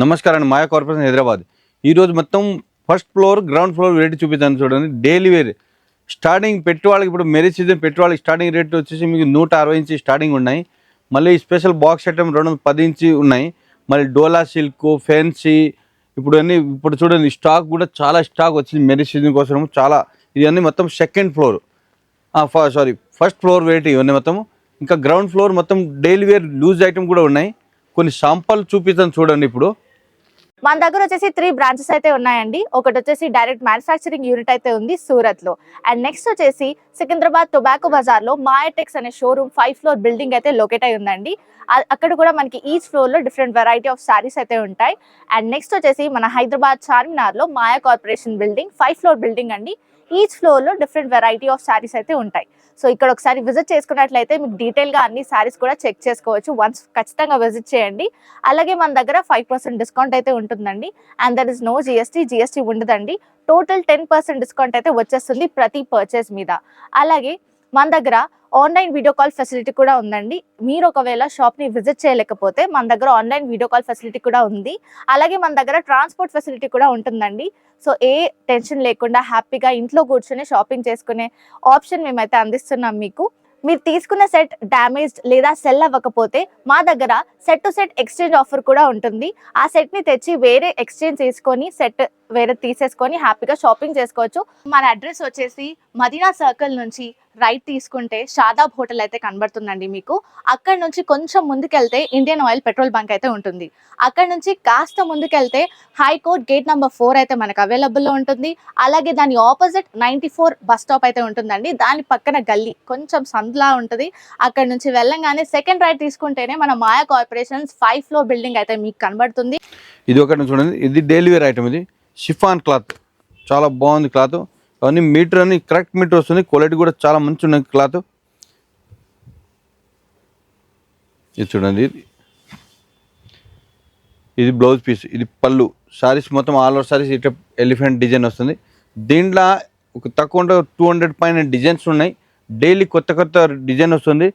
నమస్కారం అండి. మాయా కార్పొరేషన్ హైదరాబాద్. ఈరోజు మొత్తం first floor ground floor rate చూపిస్తాను చూడండి. డైలీ వేర్ స్టార్టింగ్ పెట్టి వాళ్ళకి ఇప్పుడు మ్యారేజ్ సీజన్ పెట్టి వాళ్ళకి స్టార్టింగ్ రేట్ వచ్చేసి మీకు 160 ఇంచి స్టార్టింగ్ ఉన్నాయి. మళ్ళీ స్పెషల్ బాక్స్ ఐటమ్ 210 ఇంచి ఉన్నాయి. మళ్ళీ డోలా సిల్క్ ఫ్యాన్సీ ఇప్పుడు చూడండి స్టాక్ కూడా చాలా స్టాక్ వచ్చింది మ్యారేజ్ సీజన్ కోసం. చాలా ఇవన్నీ మొత్తం సెకండ్ ఫ్లోర్ ఫస్ట్ ఫ్లోర్ వెయిట్ ఇవన్నీ మొత్తం. ఇంకా గ్రౌండ్ ఫ్లోర్ మొత్తం డైలీ వేర్ లూజ్ ఐటమ్ కూడా ఉన్నాయి. కొన్ని శాంపుల్ చూపిస్తాను చూడండి. ఇప్పుడు మన దగ్గర వచ్చేసి 3 బ్రాంచెస్ అయితే ఉన్నాయండి. ఒకటి వచ్చేసి డైరెక్ట్ మ్యానుఫ్యాక్చరింగ్ యూనిట్ అయితే ఉంది సూరత్ లో. అండ్ నెక్స్ట్ వచ్చేసి సికింద్రాబాద్ టొబాకో బజార్ లో మాయాటెక్స్ అనే షోరూమ్ 5 ఫ్లోర్ బిల్డింగ్ అయితే లొకేట్ అయి ఉందండి. అక్కడ కూడా మనకి ఈచ్ ఫ్లోర్ లో డిఫరెంట్ వెరైటీ ఆఫ్ సారీస్ అయితే ఉంటాయి. అండ్ నెక్స్ట్ వచ్చేసి మన హైదరాబాద్ చార్మినార్ లో మాయా కార్పొరేషన్ బిల్డింగ్ 5 ఫ్లోర్ బిల్డింగ్ అండి. ఈచ్ ఫ్లోర్ లో డిఫరెంట్ వెరైటీ ఆఫ్ సారీస్ అయితే ఉంటాయి. సో ఇక్కడ ఒకసారి విజిట్ చేసుకున్నట్లయితే మీకు డీటెయిల్ గా అన్ని సారీస్ కూడా చెక్ చేసుకోవచ్చు. వన్స్ ఖచ్చితంగా విజిట్ చేయండి. అలాగే మన దగ్గర 5% డిస్కౌంట్ అయితే ఉంటుందండి. And there is no GST ఉండదండి. టోటల్ 10% డిస్కౌంట్ అయితే వచ్చేస్తుంది ప్రతి పర్చేస్ మీద. అలాగే మన దగ్గర ఆన్లైన్ వీడియో కాల్ ఫెసిలిటీ కూడా ఉందండి. మీరు ఒకవేళ షాప్ ని విజిట్ చేయలేకపోతే మన దగ్గర ఆన్లైన్ వీడియో కాల్ ఫెసిలిటీ కూడా ఉంది. అలాగే మన దగ్గర ట్రాన్స్పోర్ట్ ఫెసిలిటీ కూడా ఉంటుందండి. సో ఏ టెన్షన్ లేకుండా హ్యాపీగా ఇంట్లో కూర్చొని షాపింగ్ చేసుకునే ఆప్షన్ మేమైతే అందిస్తున్నాం మీకు. మీరు తీసుకున్న సెట్ డ్యామేజ్డ్ లేదా సెల్ అవ్వకపోతే మా దగ్గర set to set exchange offer కూడా ఉంటుంది. ఆ సెట్ ని తెచ్చి వేరే ఎక్స్చేంజ్ చేసుకొని సెట్ వేరే తీసేసుకొని హ్యాపీగా షాపింగ్ చేసుకోవచ్చు. మన అడ్రస్ వచ్చేసి మదీనా సర్కిల్ నుంచి రైట్ తీసుకుంటే షాదాబ్ హోటల్ అయితే కనబడుతుందండి మీకు. అక్కడ నుంచి కొంచెం ముందుకెళ్తే ఇండియన్ ఆయిల్ పెట్రోల్ బంక్ అయితే ఉంటుంది. అక్కడ నుంచి కాస్త ముందుకెళ్తే హైకోర్ట్ గేట్ నెంబర్ 4 అయితే మనకు అవైలబుల్లో ఉంటుంది. అలాగే దాని ఆపోజిట్ 94 బస్ స్టాప్ అయితే ఉంటుందండి. దాని పక్కన గల్లీ కొంచెం సందులా ఉంటుంది. అక్కడ నుంచి వెళ్ళంగానే సెకండ్ రైట్ తీసుకుంటేనే మన మాయా కార్పొరేషన్స్ 5 ఫ్లోర్ బిల్డింగ్ అయితే మీకు కనబడుతుంది. ఇది ఒకటి చూడండి. ఇది డైలీ వేర్ ఐటమ్. ఇది షిఫాన్ క్లాత్ చాలా బాగుంది. క్లాత్ అవన్నీ మీటర్ అని కరెక్ట్ మీటర్ వస్తుంది. క్వాలిటీ కూడా చాలా మంచి ఉన్నది క్లాత్. ఇది చూడండి. ఇది బ్లౌజ్ పీస్, ఇది పళ్ళు. సారీస్ మొత్తం ఆల్ ఓవర్ సారీస్ ఇట్లా ఎలిఫెంట్ డిజైన్ వస్తుంది. దీంట్లో ఒక తక్కువ 200 పైన డిజైన్స్ ఉన్నాయి. డైలీ కొత్త కొత్త డిజైన్ వస్తుంది.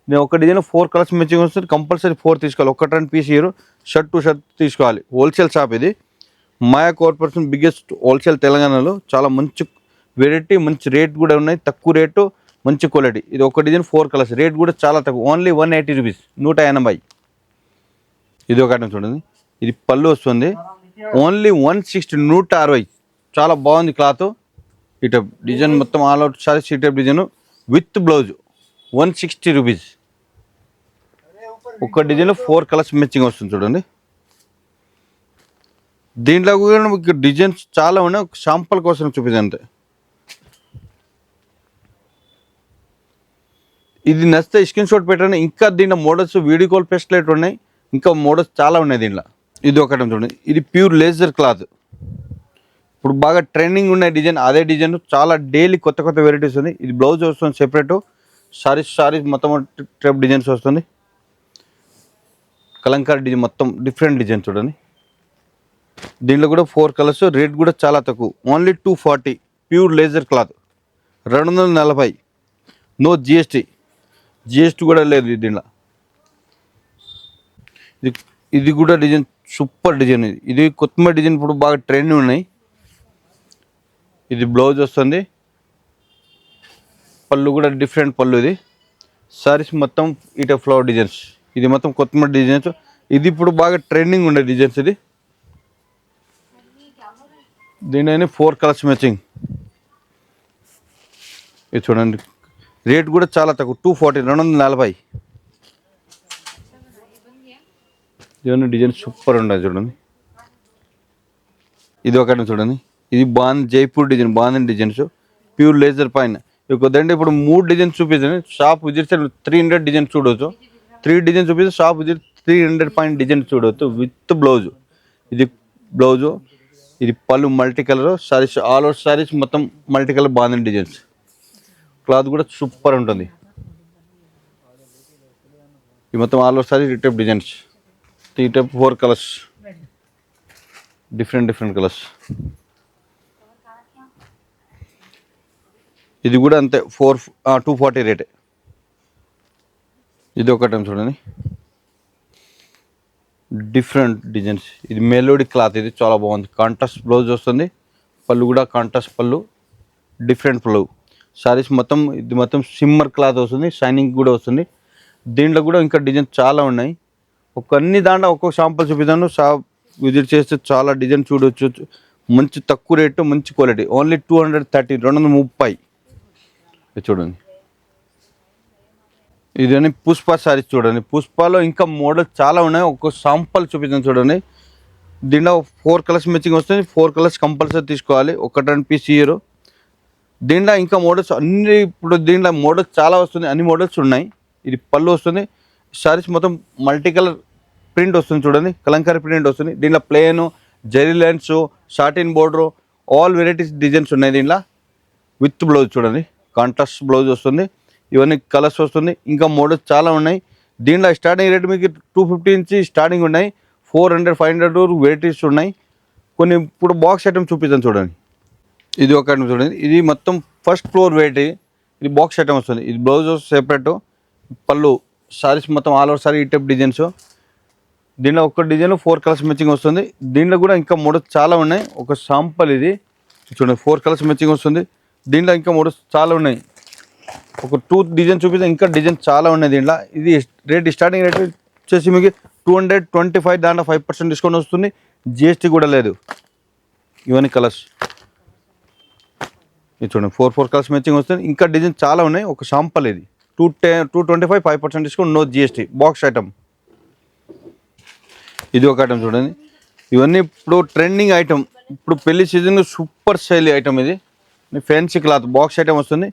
నేను ఒక డిజైన్ 4 కలర్స్ మ్యాచింగ్ వస్తుంది. కంపల్సరీ 4 తీసుకోవాలి. ఒక 2 పీస్ ఇయర్ షర్ట్ టు షర్ట్ తీసుకోవాలి. హోల్సేల్ షాప్ ఇది. మాయా కార్పొరేషన్ బిగ్గెస్ట్ హోల్సేల్ తెలంగాణలో. చాలా మంచి వెరైటీ, మంచి రేట్ కూడా ఉన్నాయి. తక్కువ రేటు, మంచి క్వాలిటీ. ఇది ఒక డిజైన్ 4 కలర్స్. రేట్ కూడా చాలా తక్కువ, ఓన్లీ 180 రూపీస్, 180. ఇది ఒక ఐటమ్ చూడండి. ఇది పళ్ళు వస్తుంది, ఓన్లీ 160, 160. చాలా బాగుంది క్లాత్. ఇట డిజైన్ మొత్తం ఆల్ అవుట్ సారీ సీటప్ డిజైన్ విత్ బ్లౌజ్ 160 రూపీస్. ఒక డిజైన్ 4 కలర్స్ మ్యాచింగ్ వస్తుంది చూడండి. దీంట్లో కూడా మీకు డిజైన్స్ చాలా ఉన్నాయి. ఒక శాంపుల్ కోసం చూపించండి. ఇది నచ్చితే స్క్రీన్ షాట్ పెట్టండి. ఇంకా దీంట్లో మోడల్స్ వీడియో కాల్ ఫెసిలిటీ ఉన్నాయి. ఇంకా మోడల్స్ చాలా ఉన్నాయి దీంట్లో. ఇది ఒకటి చూడండి. ఇది ప్యూర్ లేజర్ క్లాత్. ఇప్పుడు బాగా ట్రెండింగ్ ఉన్న డిజైన్, అదే డిజైన్ చాలా డైలీ కొత్త కొత్త వెరైటీస్ ఉంది. ఇది బ్లౌజ్ వస్తుంది సెపరేట్. సారీస్ మొత్తం ట్రెప్ డిజైన్స్ వస్తుంది. కలంకారీ డిజైన్ మొత్తం డిఫరెంట్ డిజైన్ చూడండి. దీంట్లో కూడా 4 కలర్స్. రేట్ కూడా చాలా తక్కువ, only 240. Pure laser cloth 240. No GST కూడా లేదు దీంట్లో. ఇది కూడా డిజైన్ సూపర్ డిజైన్. ఇది కొత్తిమీర డిజైన్ ఇప్పుడు బాగా ట్రెండ్ ఉన్నాయి. ఇది బ్లౌజ్ వస్తుంది. పళ్ళు కూడా డిఫరెంట్ పళ్ళు. ఇది సారీస్ మొత్తం ఇట ఫ్లవర్ డిజైన్స్. ఇది మొత్తం కొత్తిమీర డిజైన్స్. ఇది ఇప్పుడు బాగా ట్రెండింగ్ ఉండే డిజైన్స్. ఇది దీని 4 కలర్స్ మ్యాచింగ్. ఇది చూడండి. రేట్ కూడా చాలా తక్కువ, 240, 240. ఇవన్నీ డిజైన్ సూపర్ ఉండదు చూడండి. ఇది ఒకటి చూడండి. ఇది బాగుంది, జైపూర్ డిజైన్. బాగుంది డిజైన్స్, ప్యూర్ లేజర్ పైన. ఇదంటే ఇప్పుడు 3 డిజైన్స్ చూపించాను. షాప్ విజిట్ 300 డిజైన్స్ చూడవచ్చు. 3 డిజైన్స్ చూపిస్తే షాప్ విజిట్ 300 పైన డిజైన్స్ చూడవచ్చు విత్ బ్లౌజ్. ఇది బ్లౌజు, ఇది పళ్ళు multi colour. Saris all over saris మొత్తం మల్టీ కలర్ బాగుంది డిజైన్స్. క్లాత్ కూడా సూపర్ ఉంటుంది. ఇది మొత్తం ఆల్ ఓవర్ సారీస్ ఈ టైప్ డిజైన్స్. ఈ టైప్ 4 కలర్స్, డిఫరెంట్ కలర్స్. ఇది కూడా అంతే 240 రేటే. ఇది ఒకటి చూడండి. Different designs. ఇది మెలోడీ క్లాత్, ఇది చాలా బాగుంది. కాంట్రాస్ట్ బ్లౌజ్ వస్తుంది, పళ్ళు కూడా కాంట్రాస్ట్ పళ్ళు, డిఫరెంట్ పళ్ళు. సారీస్ మొత్తం ఇది మొత్తం సిమ్మర్ క్లాత్ వస్తుంది, షైనింగ్ కూడా వస్తుంది. దీంట్లో కూడా ఇంకా డిజైన్ చాలా ఉన్నాయి. అన్ని దాంట్లో ఒక్కొక్క షాంపుల్ చూపిస్తాను. షాప్ విజిట్ చేస్తే చాలా డిజైన్ చూడవచ్చు. మంచి తక్కువ రేటు, మంచి క్వాలిటీ. ఓన్లీ 230, 230. చూడండి, ఇదని పుష్ప సారీస్ చూడండి. పుష్పలో ఇంకా మోడల్స్ చాలా ఉన్నాయి. ఒక్కొక్క షాంపుల్ చూపిస్తాను చూడండి. దీంట్లో 4 కలర్స్ మ్యాచింగ్ వస్తుంది. 4 కలర్స్ కంపల్సరీ తీసుకోవాలి, ఒకటి 2 పీస్ ఇయర్. దీంట్లో ఇంకా మోడల్స్ అన్ని, ఇప్పుడు దీంట్లో మోడల్స్ చాలా వస్తుంది, అన్ని మోడల్స్ ఉన్నాయి. ఇది పళ్ళు వస్తుంది. సారీస్ మొత్తం మల్టీ కలర్ ప్రింట్ వస్తుంది చూడండి, కలంకారీ ప్రింట్ వస్తుంది. దీంట్లో ప్లేన్, జరీ లైన్స్, షార్టిన్ బోర్డర్, ఆల్ వెరైటీస్ డిజైన్స్ ఉన్నాయి. దీంట్లో విత్ బ్లౌజ్ చూడండి, కాంట్రాస్ట్ బ్లౌజ్ వస్తుంది. ఇవన్నీ కలర్స్ వస్తుంది. ఇంకా మోడల్స్ చాలా ఉన్నాయి. దీంట్లో స్టార్టింగ్ రేట్ మీకు 250 నుంచి స్టార్టింగ్ ఉన్నాయి. 400, 500 వెరైటీస్ ఉన్నాయి. కొన్ని ఇప్పుడు బాక్స్ ఐటమ్ చూపిస్తాను చూడండి. ఇది ఒక ఐటమ్ చూడండి. ఇది మొత్తం ఫస్ట్ ఫ్లోర్ వెరైటీ. ఇది బాక్స్ ఐటమ్ వస్తుంది. ఇది బ్లౌజ్ సెపరేట్, పళ్ళు. సారీస్ మొత్తం ఆల్ ఓవర్ సారీ ఈ టైప్ డిజైన్స్. దీంట్లో ఒక డిజైన్ 4 కలర్స్ మ్యాచింగ్ వస్తుంది. దీంట్లో కూడా ఇంకా మోడల్స్ చాలా ఉన్నాయి. ఒక శాంపుల్ ఇది చూడండి, 4 కలర్స్ మ్యాచింగ్ వస్తుంది. దీంట్లో ఇంకా మోడల్స్ చాలా ఉన్నాయి. ఒక 2 డిజైన్ చూపిస్తే ఇంకా డిజైన్ చాలా ఉన్నాయి దీంట్లో. ఇది రేట్ స్టార్టింగ్ రేట్ వచ్చేసి మీకు 225. దాంట్లో 5% డిస్కౌంట్ వస్తుంది, జిఎస్టీ కూడా లేదు. ఇవన్నీ కలర్స్ ఇది చూడండి, 4 కలర్స్ మ్యాచింగ్ వస్తుంది. ఇంకా డిజైన్ చాలా ఉన్నాయి. ఒక శాంపుల్ ఇది 225, 5% discount, no GST, box item. ఇది ఒక ఐటమ్ చూడండి. ఇవన్నీ ఇప్పుడు ట్రెండింగ్ ఐటమ్, ఇప్పుడు పెళ్లి సీజన్ సూపర్ స్టైల్ ఐటమ్. ఇది ఫ్యాన్సీ క్లాత్ బాక్స్ ఐటమ్ వస్తుంది,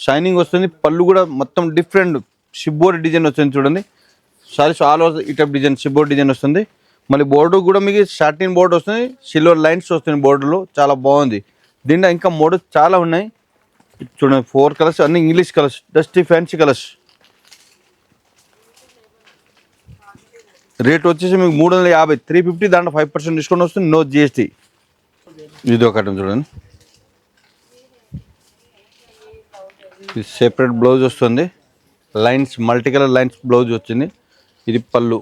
షైనింగ్ వస్తుంది. పళ్ళు కూడా మొత్తం డిఫరెంట్ షిబ్బోర్డ్ డిజైన్ వస్తుంది చూడండి. సారీస్ ఆల్ ఓవర్ ఈ టైప్ డిజైన్, షిబ్బోర్డ్ డిజైన్ వస్తుంది. మళ్ళీ బోర్డు కూడా మీకు షార్టిన్ బోర్డు వస్తుంది, సిల్వర్ లైన్స్ వస్తుంది బోర్డులో, చాలా బాగుంది. దీంట్లో ఇంకా మోడల్స్ చాలా ఉన్నాయి చూడండి. 4 కలర్స్, అన్ని English colours, dusty fancy colours. Rate వచ్చేసి మీకు 350, 350. దాంట్లో 5% డిస్కౌంట్ వస్తుంది, నో జిఎస్టీ. ఇది ఒక ఐటమ్ చూడండి. ఇది సెపరేట్ బ్లౌజ్ వస్తుంది, lines, multi colour lines blouse వచ్చింది. ఇది పళ్ళు.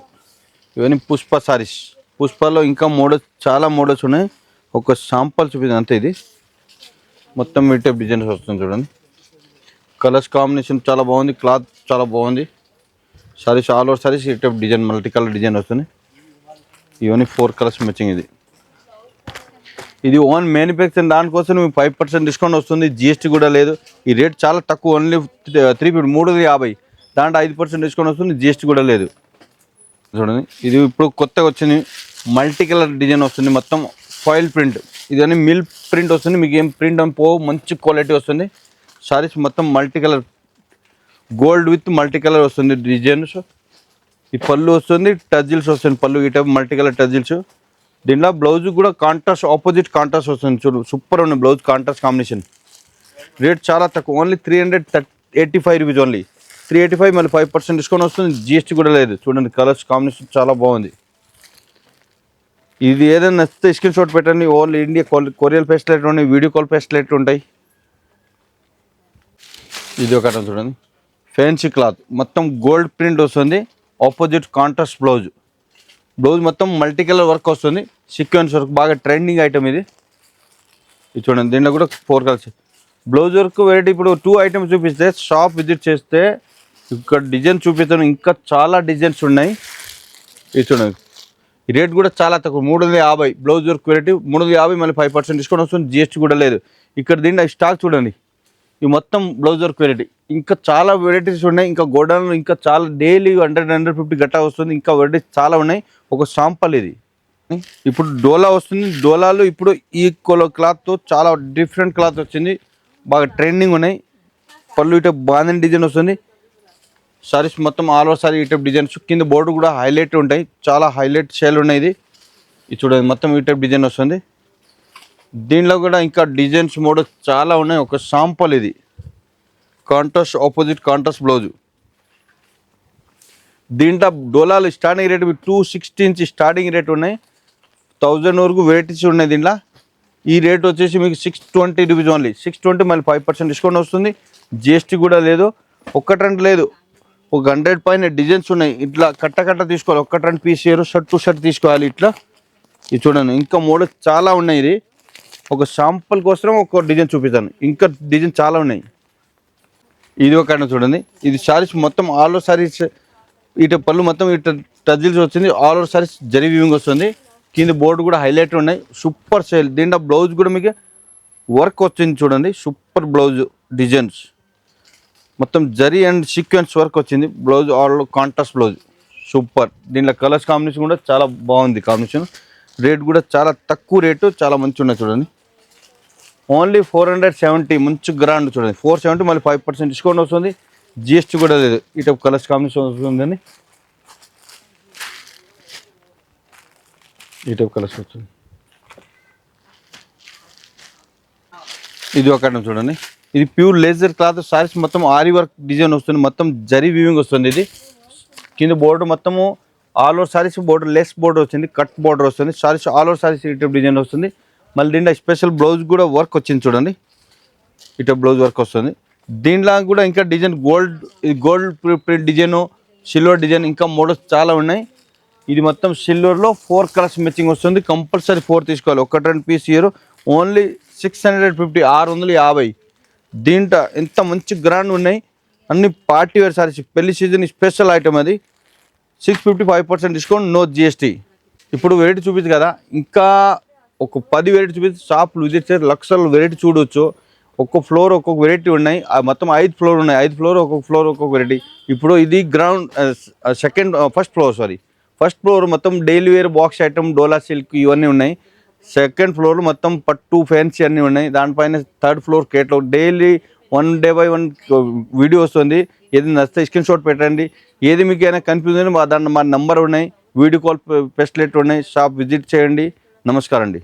ఇవన్నీ పుష్ప సారీస్. పుష్పలో ఇంకా మోడల్స్ చాలా మోడల్స్ ఉన్నాయి. ఒక శాంపుల్ చూపించింది అంతే. ఇది మొత్తం ఈ టైప్ డిజైన్స్ వస్తుంది చూడండి. కలర్స్ కాంబినేషన్ చాలా బాగుంది, క్లాత్ చాలా బాగుంది. సారీస్ ఆల్ ఓవర్ సారీస్ ఈ type design, multi colour design వస్తుంది. ఇవన్నీ 4 కలర్స్ మ్యాచింగ్. ఇది ఓన్ మ్యానుఫ్యాక్చర్, దానికోసం మీకు 5% డిస్కౌంట్ వస్తుంది, జిఎస్టీ కూడా లేదు. ఈ రేట్ చాలా తక్కువ, ఓన్లీ 350. దాంట్లో 5% డిస్కౌంట్ వస్తుంది, జిఎస్టీ కూడా లేదు చూడండి. ఇది ఇప్పుడు కొత్తగా వచ్చింది, మల్టీ కలర్ డిజైన్ వస్తుంది, మొత్తం ఫాయిల్ ప్రింట్. ఇదన్నీ మిల్ ప్రింట్ వస్తుంది, మీకు ఏం ప్రింట్ అని పో, మంచి క్వాలిటీ వస్తుంది. సారీస్ మొత్తం multi colour, gold with multi colour వస్తుంది డిజైన్స్. ఈ పళ్ళు వస్తుంది, టజిల్స్ వస్తుంది పళ్ళు, ఈ టైప్ మల్టీ కలర్ టజిల్స్. దీంట్లో బ్లౌజ్ కూడా కాంట్రాస్ట్, ఆపోజిట్ కాంట్రాస్ట్ వస్తుంది చూడు, సూపర్ ఉంది బ్లౌజ్ కాంట్రాస్ట్ కాంబినేషన్. రేట్ చాలా తక్కువ, ఓన్లీ 385 రూపీస్ ఓన్లీ. 385 మళ్ళీ 5% డిస్కౌంట్ వస్తుంది, జిఎస్టీ కూడా లేదు. చూడండి కలర్స్ కాంబినేషన్ చాలా బాగుంది. ఇది ఏదైనా నచ్చితే స్క్రీన్ షాట్ పెట్టండి. ఓన్లీ ఇండియా కొరియర్ ఫెసిలిటీ ఉన్నాయి, వీడియో కాల్ ఫెసిలిటీ ఉంటాయి. ఇది ఒక చూడండి, ఫ్యాన్సీ క్లాత్, మొత్తం గోల్డ్ ప్రింట్ వస్తుంది, ఆపోజిట్ కాంట్రాస్ట్ బ్లౌజ్. బ్లౌజ్ మొత్తం మల్టీ కలర్ వర్క్ వస్తుంది, సీక్వెన్స్ వర్క్, బాగా ట్రెండింగ్ ఐటమ్ ఇది. ఇది చూడండి, దీంట్లో కూడా 4 కలర్స్ బ్లౌజ్ వర్క్ వెరైటీ. ఇప్పుడు 2 ఐటమ్స్ చూపిస్తే, షాప్ విజిట్ చేస్తే ఇక్కడ డిజైన్ చూపిస్తాను, ఇంకా చాలా డిజైన్స్ ఉన్నాయి. ఇది చూడండి, ఈ రేట్ కూడా చాలా తక్కువ, 350. బ్లౌజ్ వర్క్ వెరైటీ 350, మళ్ళీ 5% డిస్కౌంట్ వస్తుంది, జిఎస్టీ కూడా లేదు. ఇక్కడ దీంట్లో స్టాక్ చూడండి, ఈ మొత్తం బ్లౌజ్ వర్క్ వెరైటీ. ఇంకా చాలా వెరైటీస్ ఉన్నాయి. ఇంకా గోడౌన్లో ఇంకా చాలా డైలీ 100-150 గట్టా వస్తుంది. ఇంకా వెరైటీస్ చాలా ఉన్నాయి. ఒక శాంపుల్ ఇది. ఇప్పుడు డోలా వస్తుంది. డోలాలు ఇప్పుడు ఈ క్లాత్తో చాలా డిఫరెంట్ క్లాత్ వచ్చింది, బాగా ట్రెండింగ్ ఉన్నాయి. పళ్ళు ఇటు బాందని డిజైన్ వస్తుంది. సారీస్ మొత్తం ఆల్ ఓవర్ సారీ ఈ టైప్ డిజైన్స్. కింద బోర్డు కూడా హైలైట్ ఉంటాయి, చాలా హైలైట్ షేల్ ఉన్నాయి. ఇది చూడండి, మొత్తం ఈ టైప్ డిజైన్ వస్తుంది. దీనిలో కూడా ఇంకా డిజైన్స్ మోడల్స్ చాలా ఉన్నాయి. ఒక శాంపుల్ ఇది, కాంట్రాస్ట్ ఆపోజిట్ కాంట్రాస్ట్ బ్లౌజ్. దీంట్లో డోలాలు స్టార్టింగ్ రేట్ 260 నుంచి స్టార్టింగ్ రేట్ ఉన్నాయి, 1000 వరకు వెరైటీస్ ఉన్నాయి దీంట్లో. ఈ రేట్ వచ్చేసి మీకు 620 రూపీస్ ఓన్లీ. 620 మళ్ళీ 5% డిస్కౌంట్ వస్తుంది, జిఎస్టీ కూడా లేదు. ఒక్కటంటే లేదు, ఒక 100 పైన డిజైన్స్ ఉన్నాయి. ఇట్లా కట్ట తీసుకోవాలి, ఒక్కటి 2 పీస్ ఇయర్ షర్ట్ టు షర్ట్ తీసుకోవాలి. ఇట్లా ఇది చూడండి, ఇంకా మోడల్ చాలా ఉన్నాయి. ఇది ఒక శాంపుల్ కోసం ఒక డిజైన్ చూపిస్తాను, ఇంకా డిజైన్ చాలా ఉన్నాయి. ఇది ఒక చూడండి, ఇది సారీస్ మొత్తం ఆల్ ఓవర్ సారీస్, ఇటు పళ్ళు మొత్తం ఇటు టజిల్స్ వచ్చింది, all over saris zari weaving వస్తుంది. కింద బోర్డు కూడా హైలైట్ ఉన్నాయి, సూపర్ సేల్. దీంట్లో బ్లౌజ్ కూడా మీకు వర్క్ వచ్చింది చూడండి, సూపర్ బ్లౌజ్ డిజైన్స్ మొత్తం జరీ అండ్ సీక్వెన్స్ వర్క్ వచ్చింది. Blouse all contrast blouse super. దీంట్లో కలర్స్ కాంబినేషన్ కూడా చాలా బాగుంది కాంబినేషన్. రేట్ కూడా చాలా తక్కువ రేటు, చాలా మంచిగా ఉన్నాయి చూడండి. ఓన్లీ 470, మంచి గ్రాండ్ చూడండి. 470 మళ్ళీ 5% డిస్కౌంట్ వస్తుంది, జిఎస్టీ కూడా లేదు. ఇటు కలర్స్ కాంబినేషన్ వస్తుందని ఇటు కలర్స్ వస్తుంది. ఇది ఒక చూడండి, ఇది ప్యూర్ లేజర్ క్లాత్ సారీస్, మొత్తం ఆరి వర్క్ డిజైన్ వస్తుంది, మొత్తం జరీ వీవింగ్ వస్తుంది. ఇది కింద బోర్డు మొత్తము all over saris border, less border వచ్చింది, కట్ బోర్డర్ వస్తుంది. సారీస్ ఆల్ ఓవర్ సారీస్ ఇటు డిజైన్ వస్తుంది. మళ్ళీ దీంట్లో స్పెషల్ బ్లౌజ్ కూడా వర్క్ వచ్చింది చూడండి, ఇటు బ్లౌజ్ వర్క్ వస్తుంది. దీంట్లో కూడా ఇంకా design gold print design, silver design, ఇంకా మోడల్స్ చాలా ఉన్నాయి. ఇది మొత్తం సిల్వర్లో 4 కలర్స్ మ్యాచింగ్ వస్తుంది. కంపల్సరీ 4 తీసుకోవాలి, ఒక్కటి 2 పీస్ ఇయర్. ఓన్లీ 650, 650. దీంట్లో ఎంత మంచి గ్రాండ్ ఉన్నాయి, అన్ని పార్టీ వేర్ సారీస్, పెళ్లి సీజన్ స్పెషల్ ఐటమ్. అది 650, 5% డిస్కౌంట్, నో జిఎస్టీ. ఇప్పుడు వెరైటీ చూపించు కదా, ఇంకా ఒక 10 వెరైటీ చూపిస్తే షాప్లు విజిట్ చేసి లక్షల వెరైటీ చూడవచ్చు. ఒక్కొక్క ఫ్లోర్ ఒక్కొక్క వెరైటీ ఉన్నాయి, మొత్తం 5 ఫ్లోర్ ఉన్నాయి. 5 ఫ్లోర్ ఒక్కొక్క వెరైటీ. ఇప్పుడు ఇది గ్రౌండ్ ఫస్ట్ ఫ్లోర్ మొత్తం డైలీ వేర్ బాక్స్ ఐటమ్, డోలా సిల్క్ ఇవన్నీ ఉన్నాయి. సెకండ్ ఫ్లోర్ మొత్తం పట్టు ఫ్యాన్సీ అన్నీ ఉన్నాయి. దానిపైన third floor catalogue, daily 1 day by 1 video వస్తుంది. ఏది నచ్చితే స్క్రీన్ షాట్ పెట్టండి. ఏది మీకు అయినా కన్ఫ్యూజన్ మా నంబర్ ఉన్నాయి, వీడియో కాల్ ఫెసిలిటీ ఉన్నాయి. షాప్ విజిట్ చేయండి. నమస్కారం అండి.